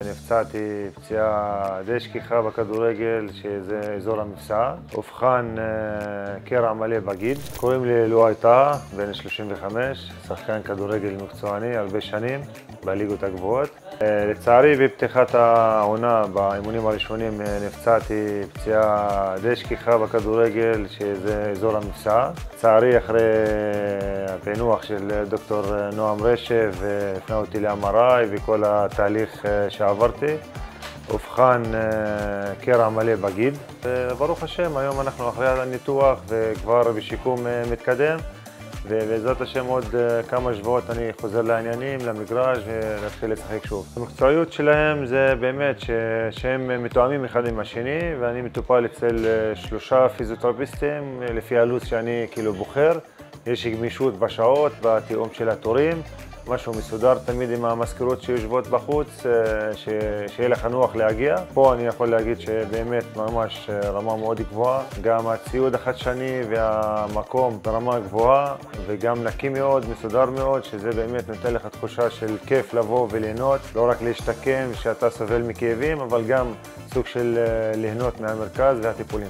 נפצעתי פציעה די שכיחה בכדורגל, שזה אזור המפסעה. אובחן קרע מלא בגיד. קוראים לי לואי טאה, בן 35, שחקן כדורגל מקצועני הרבה שנים בליגות הגבוהות. לצערי, בפתיחת העונה, באימונים הראשונים, נפצעתי פציעה די שכיחה בכדורגל, שזה אזור המפסעה. לצערי, אחרי הפענוח של דוקטור נועם רשף, הפנה אותי ל-MRI וכל התהליך שעברתי, אובחן קרע מלא בגיד. ברוך השם, היום אנחנו אחרי הניתוח וכבר בשיקום מתקדם, ובעזרת השם עוד כמה שבועות אני חוזר לעניינים, למגרש, ולהתחיל לשחק שוב. המקצועיות שלהם זה באמת שהם מתואמים אחד עם השני, ואני מטופל אצל 3 פיזיותרפיסטים לפי הלו"ז שאני בוחר. יש גמישות בשעות, בתיאום של התורים, משהו מסודר תמיד עם המזכירות שיושבות בחוץ, שיהיה לך נוח להגיע. פה אני יכול להגיד שבאמת ממש רמה מאוד גבוהה, גם הציוד החדשני והמקום ברמה גבוהה, וגם נקי מאוד, מסודר מאוד, שזה באמת נותן לך תחושה של כיף לבוא וליהנות, לא רק להשתקם שאתה סובל מכאבים, אבל גם סוג של ליהנות מהמרכז והטיפולים.